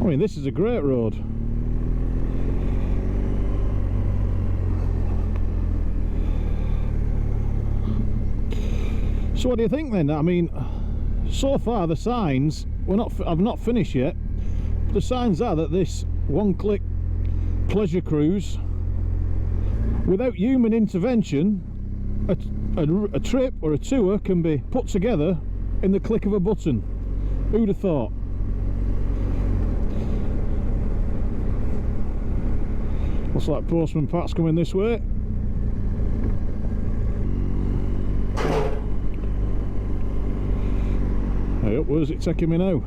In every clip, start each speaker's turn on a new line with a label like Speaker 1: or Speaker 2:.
Speaker 1: mean, this is a great road. So what do you think then? I mean, so far the signs, I've not finished yet. The signs are that this one-click pleasure cruise, without human intervention, a trip or a tour can be put together in the click of a button. Who'd have thought? Looks like Postman Pat's coming this way. Hey up, where's it taking me now?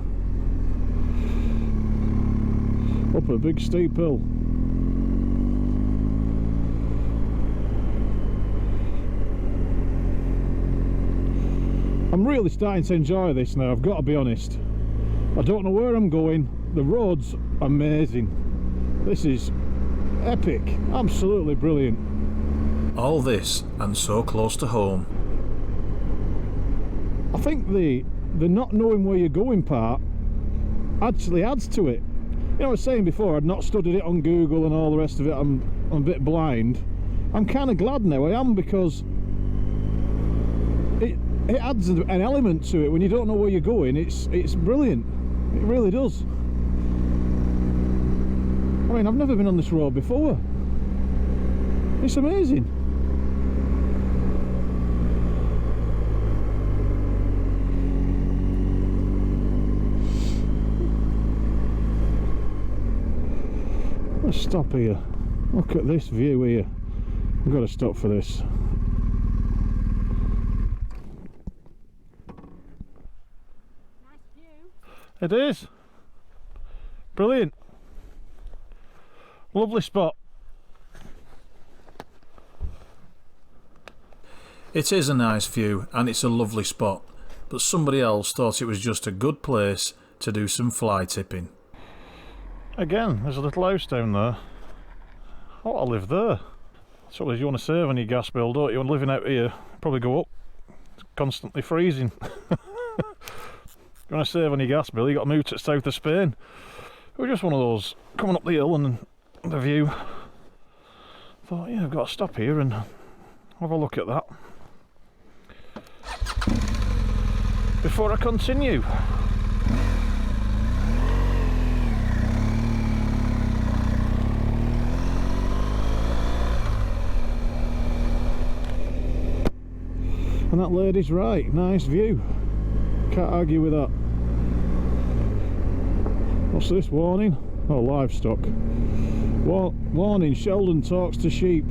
Speaker 1: Up a big steep hill. I'm really starting to enjoy this now, I've got to be honest. I don't know where I'm going. The road's amazing. This is epic, absolutely brilliant.
Speaker 2: All this and so close to home.
Speaker 1: I think the not knowing where you're going part actually adds to it. You know, I was saying before, I'd not studied it on Google and all the rest of it. I'm a bit blind. I'm kind of glad now I am, because it adds an element to it. When you don't know where you're going, it's brilliant. It really does. I mean, I've never been on this road before. It's amazing. Let's stop here. Look at this view here. I've got to stop for this.
Speaker 3: Nice view.
Speaker 1: It is. Brilliant. Lovely spot.
Speaker 2: It is a nice view and it's a lovely spot, but somebody else thought it was just a good place to do some fly tipping.
Speaker 1: Again, there's a little house down there. I want to live there. So you want to save on your gas bill, don't you? When living out here, probably go up. It's constantly freezing. You want to save on your gas bill, you got to move to the south of Spain. It was just one of those, coming up the hill and the view. Thought, yeah, I've got to stop here and have a look at that before I continue. And that lady's right, nice view. Can't argue with that. What's this? Warning? Oh, livestock. Warning, Sheldon talks to sheep.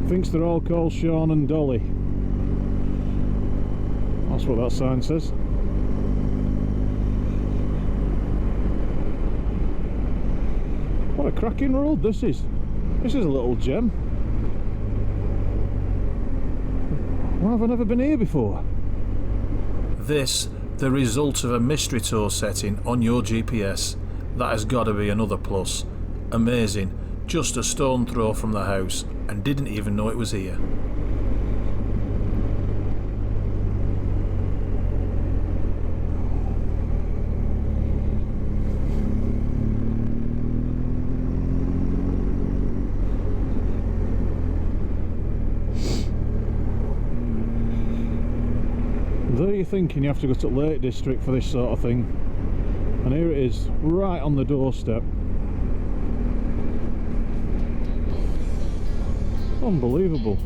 Speaker 1: Thinks they're all called Sean and Dolly. That's what that sign says. What a cracking road this is. This is a little gem. Why have I never been here before?
Speaker 2: This, the result of a mystery tour setting on your GPS. That has got to be another plus. Amazing, just a stone throw from the house, and didn't even know it was here.
Speaker 1: There you're thinking you have to go to Lake District for this sort of thing, and here it is, right on the doorstep. Unbelievable.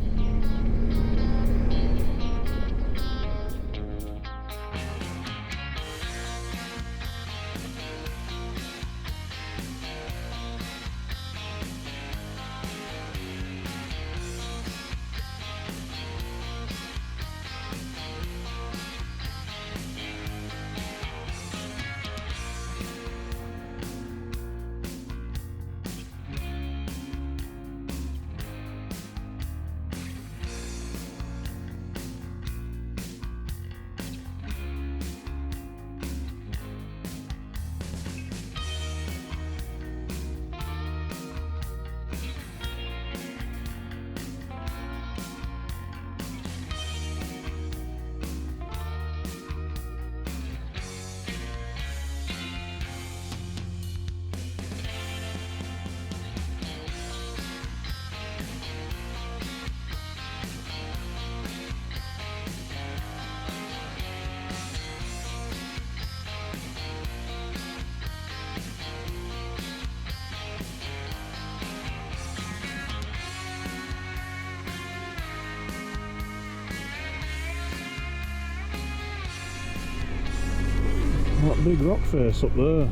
Speaker 1: that big rock face up there.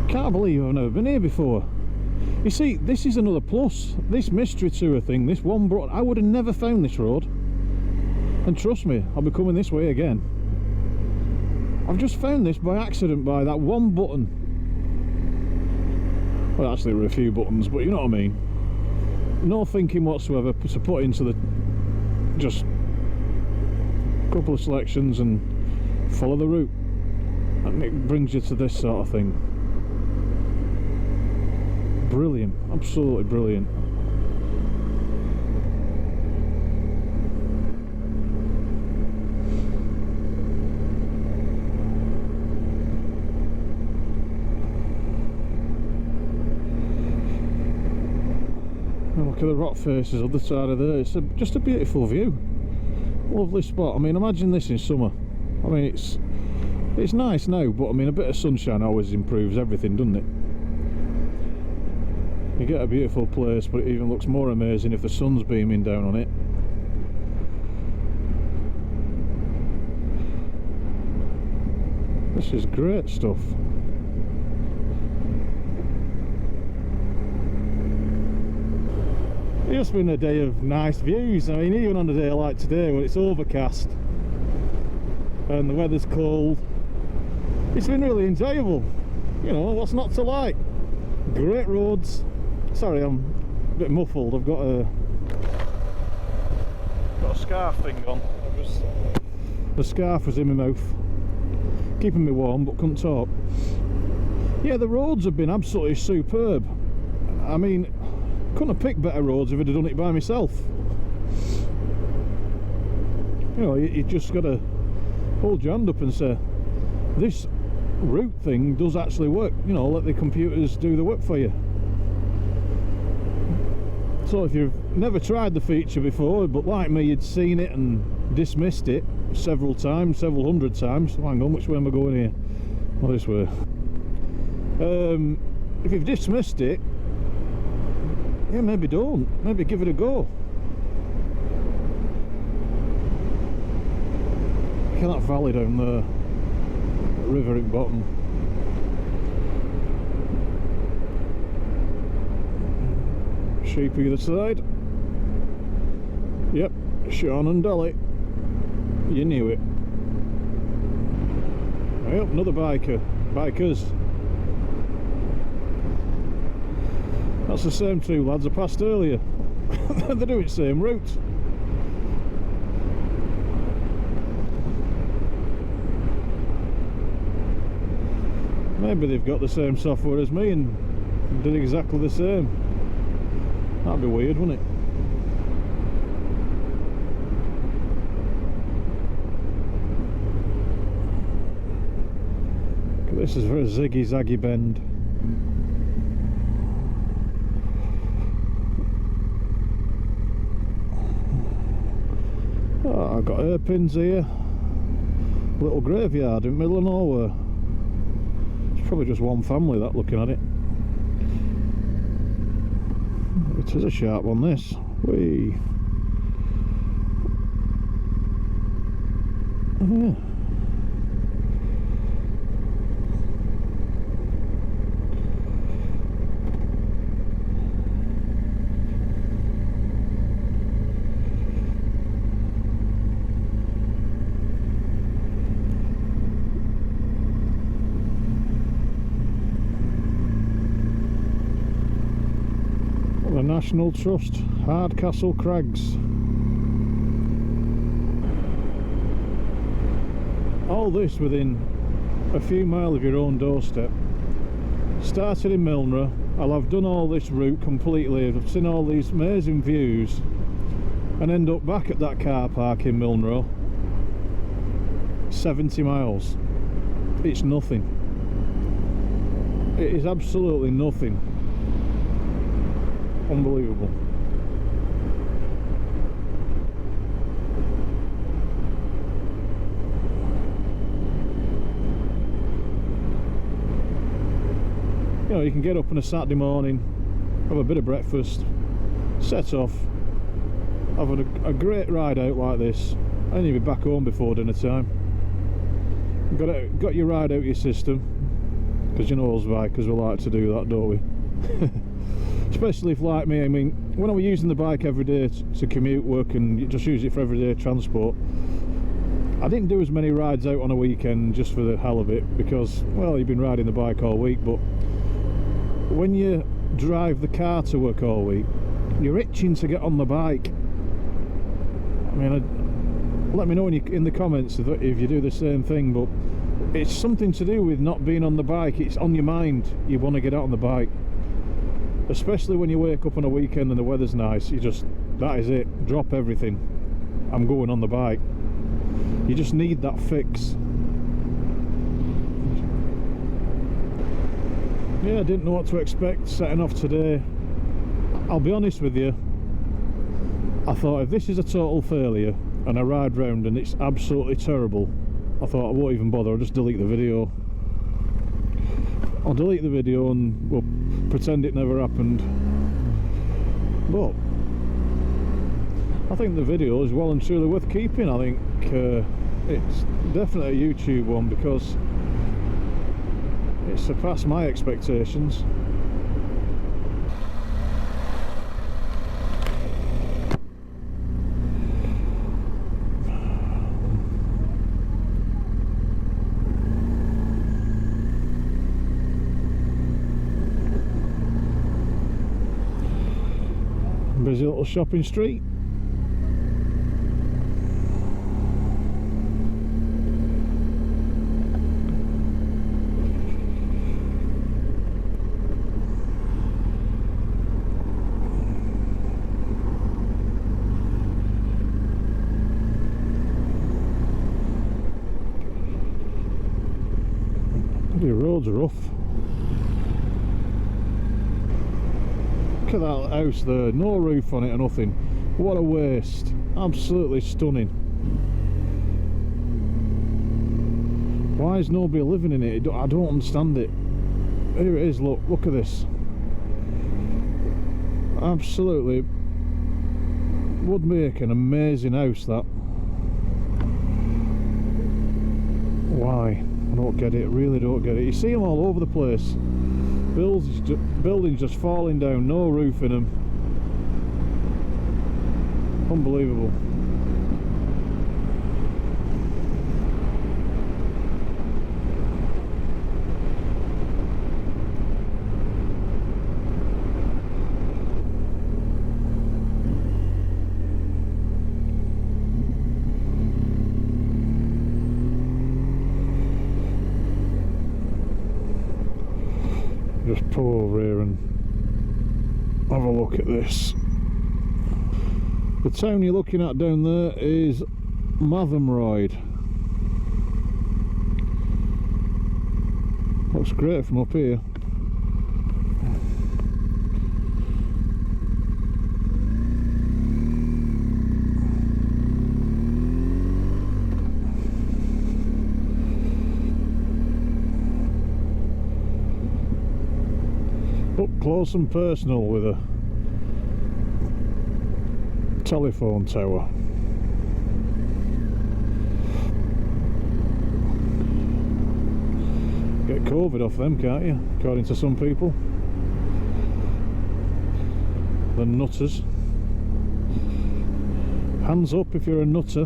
Speaker 1: Can't believe I've never been here before. You see, this is another plus. This mystery tour thing, this one brought, I would have never found this road. And trust me, I'll be coming this way again. I've just found this by accident by that one button. Well, actually there were a few buttons, but you know what I mean. No thinking whatsoever to put into the, just a couple of selections and follow the route. And it brings you to this sort of thing. Brilliant, absolutely brilliant. Look at the rock faces on the side of there. It's just a beautiful view. Lovely spot. I mean, imagine this in summer. I mean, it's nice now, but I mean, a bit of sunshine always improves everything, doesn't it? You get a beautiful place, but it even looks more amazing if the sun's beaming down on it. This is great stuff. It's been a day of nice views. I mean, even on a day like today when it's overcast and the weather's cold, it's been really enjoyable. You know, what's not to like? Great roads. Sorry, I'm a bit muffled. I've got a scarf thing on. The scarf was in my mouth, keeping me warm, but couldn't talk. Yeah, the roads have been absolutely superb. I mean, couldn't have picked better roads if I'd have done it by myself. You know, you just got to hold your hand up and say, this route thing does actually work. You know, let the computers do the work for you. So if you've never tried the feature before, but like me, you'd seen it and dismissed it several times, several hundred times. Hang on, which way am I going here? Oh, this way. If you've dismissed it, yeah, maybe don't. Maybe give it a go. Look at that valley down there. That river at bottom. Sheep either side. Yep, Sean and Dolly. You knew it. Yep, another bikers. That's the same two lads I passed earlier. They're doing the same route. Maybe they've got the same software as me and did exactly the same. That'd be weird, wouldn't it? This is a very ziggy-zaggy bend. Oh, I've got hairpins here. Little graveyard in the middle of nowhere. It's probably just one family that, looking at it. It is a sharp one, this. Whee. Yeah. The National Trust, Hardcastle Crags. All this within a few miles of your own doorstep. Started in Milnrow. I've done all this route completely. I've seen all these amazing views and end up back at that car park in Milnrow. 70 miles. It's nothing. It is absolutely nothing. Unbelievable. You know, you can get up on a Saturday morning, have a bit of breakfast, set off, have a great ride out like this, and you'll be back home before dinner time. got your ride out your system, because you know us bikers, we like to do that, don't we? Especially if, like me, I mean, when I was using the bike every day to commute, work, and just use it for everyday transport, I didn't do as many rides out on a weekend just for the hell of it, because, well, you've been riding the bike all week. But when you drive the car to work all week, you're itching to get on the bike. I mean, let me know in the comments if you do the same thing, but it's something to do with not being on the bike. It's on your mind. You want to get out on the bike, especially when you wake up on a weekend and the weather's nice. You just, that is it, drop everything, I'm going on the bike. You just need that fix. Yeah, I didn't know what to expect setting off today. I'll be honest with you, I thought if this is a total failure and I ride round and it's absolutely terrible, I thought I won't even bother, I'll just delete the video. I'll delete the video and we'll pretend it never happened. But I think the video is well and truly worth keeping. I think it's definitely a YouTube one, because it surpassed my expectations. Busy little shopping street. The road's rough. Look at that house there, no roof on it or nothing. What a waste. Absolutely stunning. Why is nobody living in it? I don't understand it. Here it is, look at this. Absolutely would make an amazing house, that. Why? I don't get it, really don't get it. You see them all over the place. Buildings just falling down, no roof in them. Unbelievable. Just pull over here and have a look at this. The town you're looking at down there is Mathamroyd. Looks great from up here. Up close and personal with a telephone tower. Get COVID off them, can't you? According to some people. The nutters. Hands up if you're a nutter.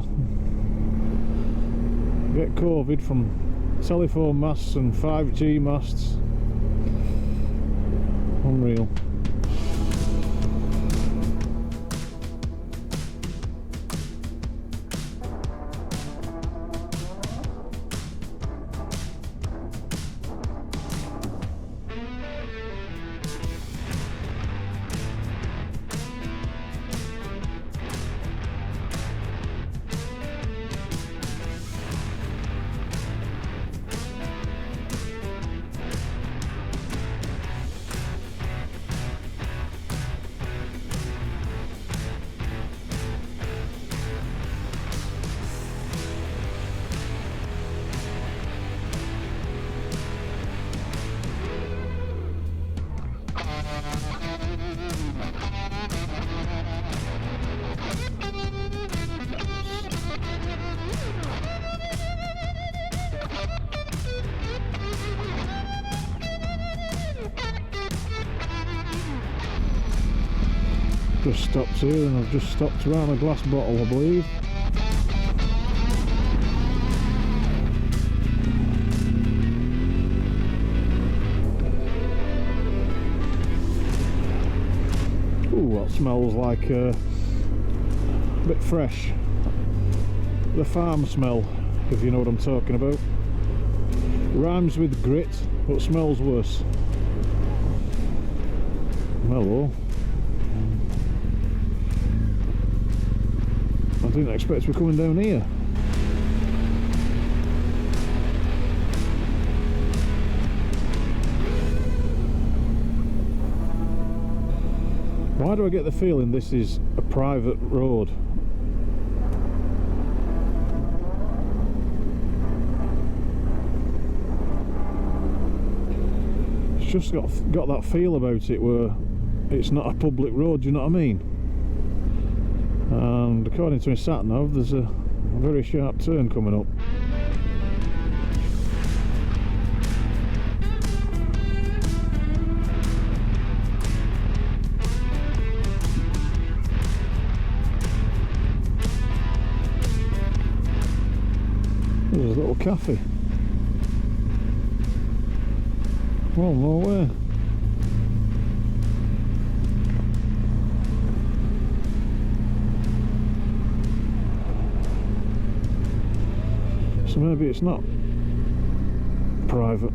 Speaker 1: Get COVID from telephone masts and 5G masts. Unreal. just stopped here, and I've just stopped around a glass bottle, I believe. Ooh, that smells like a bit fresh. The farm smell, if you know what I'm talking about. Rhymes with grit, but smells worse. Hello. I didn't expect to be coming down here. Why do I get the feeling this is a private road? It's just got that feel about it where it's not a public road, do you know what I mean? And according to my sat nav, there's a very sharp turn coming up. There's a little cafe. Oh, no way. So maybe it's not private.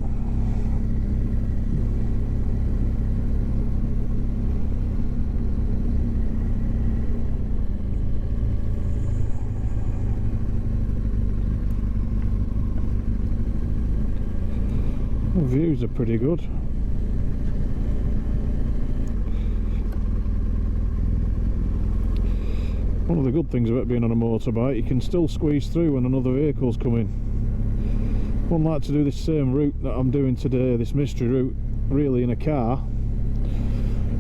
Speaker 1: The views are pretty good. One of the good things about being on a motorbike, you can still squeeze through when another vehicle's coming. Wouldn't like to do this same route that I'm doing today, this mystery route, really in a car.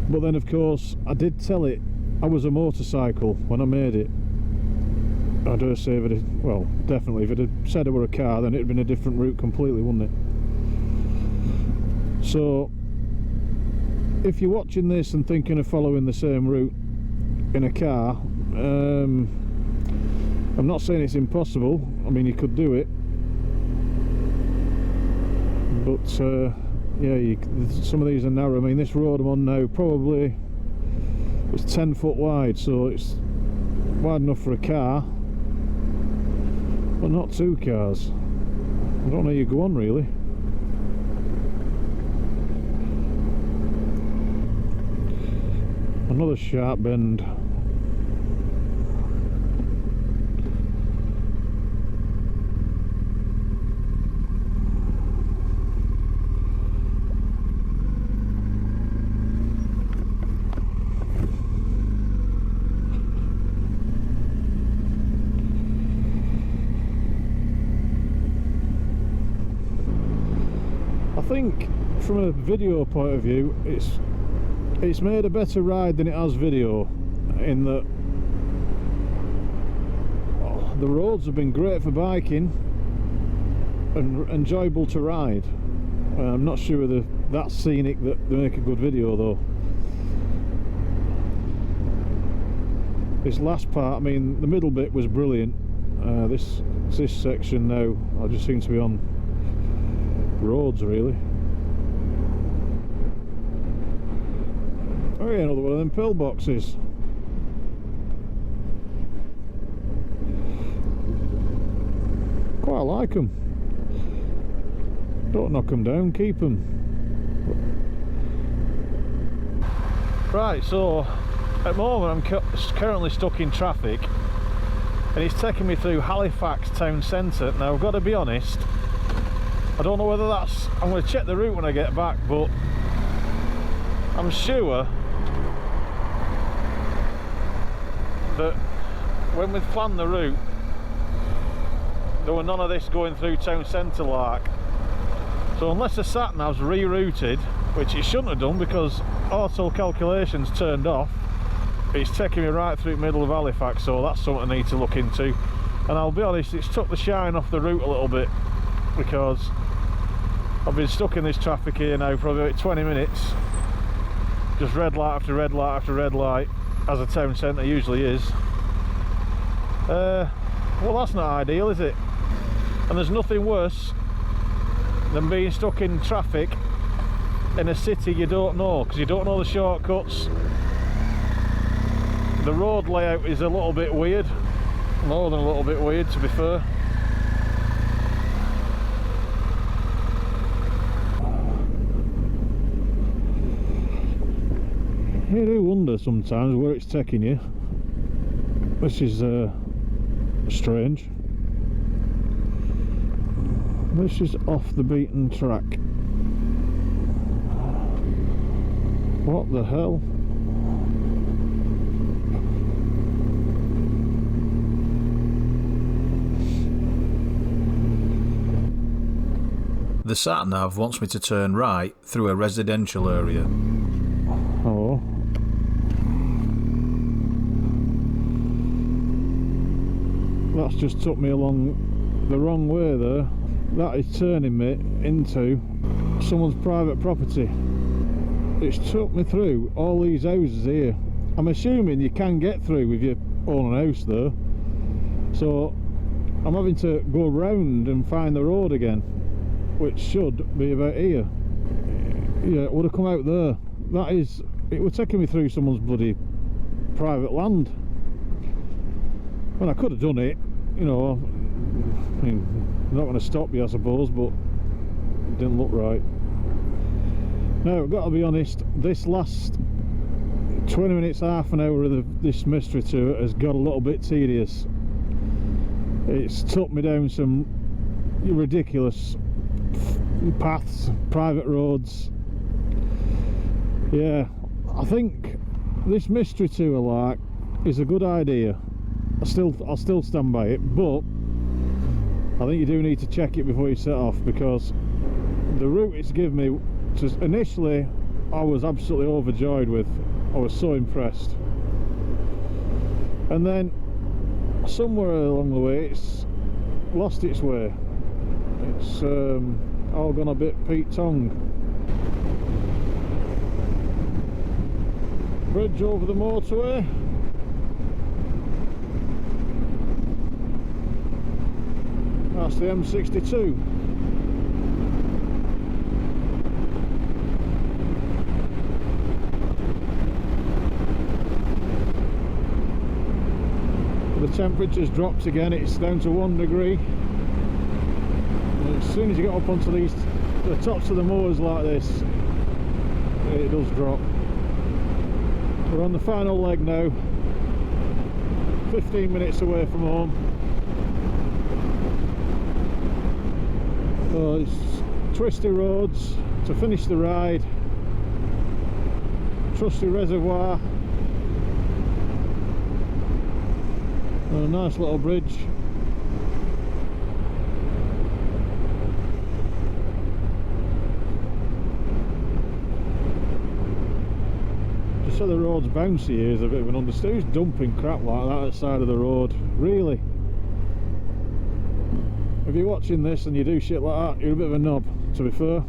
Speaker 1: But then of course, I did tell it I was a motorcycle when I made it. I dare say if it had, well, definitely if it had said I were a car, then it'd been a different route completely, wouldn't it? So, if you're watching this and thinking of following the same route in a car, I'm not saying it's impossible. I mean, you could do it, but yeah, some of these are narrow. I mean, this road I'm on now probably it's 10 foot wide, so it's wide enough for a car, but not two cars. I don't know how you go on really. Another sharp bend. I think from a video point of view it's made a better ride than it has video, in that the roads have been great for biking and enjoyable to ride. I'm not sure whether that's scenic that they make a good video though. This last part, I mean, the middle bit was brilliant. This section now, I just seem to be on roads really. Oh yeah, another one of them pillboxes. Quite like them. Don't knock them down, keep them. Right, so at the moment I'm currently stuck in traffic and it's taking me through Halifax town centre. Now I've got to be honest, I don't know whether that's, I'm going to check the route when I get back, but I'm sure that when we planned the route there were none of this going through town centre like. So unless the sat nav's rerouted, which it shouldn't have done because auto calculations turned off, it's taking me right through the middle of Halifax, so that's something I need to look into. And I'll be honest, it's took the shine off the route a little bit because I've been stuck in this traffic here now for about 20 minutes, just red light after red light after red light. as a town centre usually is. Well, that's not ideal, is it? And there's nothing worse than being stuck in traffic in a city you don't know, because you don't know the shortcuts. The road layout is a little bit weird, more than a little bit weird, to be fair. You do wonder sometimes where it's taking you. This is strange. This is off the beaten track. What the hell?
Speaker 2: The sat-nav wants me to turn right through a residential area.
Speaker 1: Oh. That's just took me along the wrong way there. That is turning me into someone's private property. It's took me through all these houses here. I'm assuming you can get through if you own a house there. So I'm having to go round and find the road again, which should be about here. Yeah, it would have come out there. That is, it was taking me through someone's bloody private land. Well, I could have done it, you know. I mean, I'm not going to stop you, I suppose, but it didn't look right. Now, I've got to be honest, this last 20 minutes, half an hour of this mystery tour has got a little bit tedious. It's took me down some ridiculous paths, private roads. Yeah, I think this mystery tour like is a good idea. I'll still stand by it, but I think you do need to check it before you set off, because the route it's given me, initially I was absolutely overjoyed with. I was so impressed, and then somewhere along the way it's lost its way. It's all gone a bit Pete Tong. Bridge over the motorway. That's the M62. The temperature's dropped again, it's down to 1 degree. And as soon as you get up onto the tops of the moors like this, it does drop. We're on the final leg now, 15 minutes away from home. So it's twisty roads to finish the ride, trusty reservoir, and a nice little bridge. Just so the road's bouncy here is a bit of an understatement. Who's dumping crap like that at the side of the road? Really? If you're watching this and you do shit like that, you're a bit of a knob, to be fair.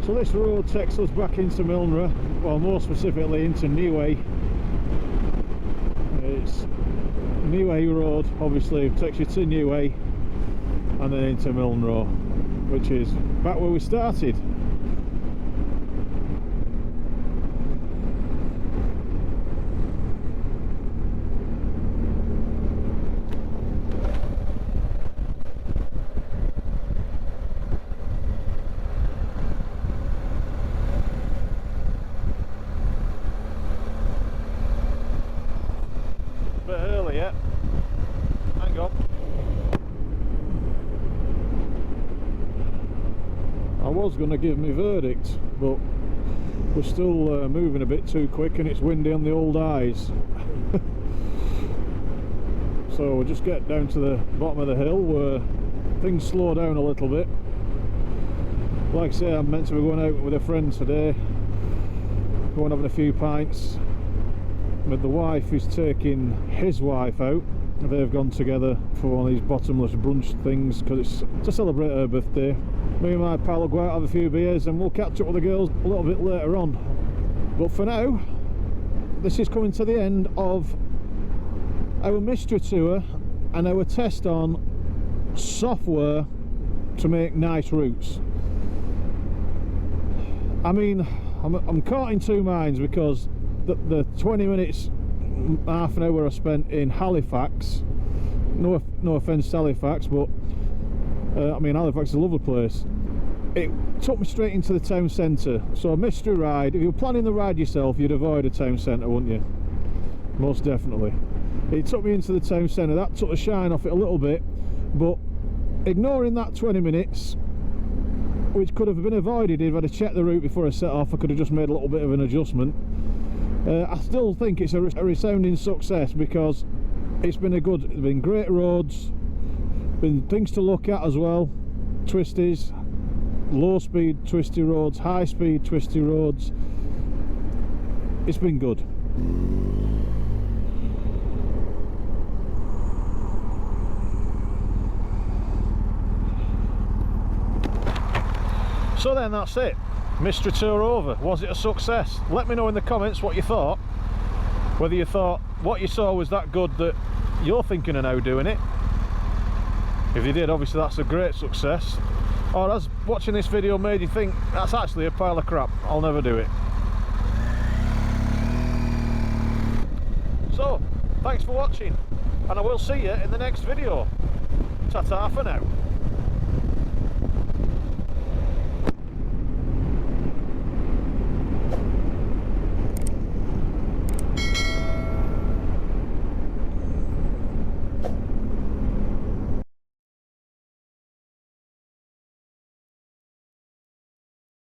Speaker 1: So this road takes us back into Milnrow, well, more specifically into Neway. It's Neway Road, obviously, takes you to Neway and then into Milnrow, which is back where we started. Was going to give me verdict, but we're still moving a bit too quick and it's windy on the old eyes. So we'll just get down to the bottom of the hill where things slow down a little bit. Like I say, I'm meant to be going out with a friend today, going having a few pints, but the wife is taking his wife out. They've gone together for one of these bottomless brunch things because it's to celebrate her birthday. Me and my pal will go out, have a few beers, and we'll catch up with the girls a little bit later on. But for now, this is coming to the end of our mystery tour and our test on software to make nice routes. I mean, I'm caught in two minds because the 20 minutes, half an hour I spent in Halifax, no offence to Halifax, but I mean, Halifax is a lovely place. It took me straight into the town centre. So a mystery ride, if you were planning the ride yourself, you'd avoid a town centre, wouldn't you? Most definitely. It took me into the town centre. That took the shine off it a little bit, but ignoring that 20 minutes, which could have been avoided if I'd have checked the route before I set off, I could have just made a little bit of an adjustment. I still think it's a resounding success because it's been great roads, been things to look at as well, twisties, low speed twisty roads, high speed twisty roads. It's been good. So then that's it. Mystery tour over. Was it a success? Let me know in the comments what you thought. Whether you thought what you saw was that good that you're thinking of now doing it. If you did, obviously that's a great success. Or has watching this video made you think that's actually a pile of crap, I'll never do it. So, thanks for watching, and I will see you in the next video. Ta-ta for now.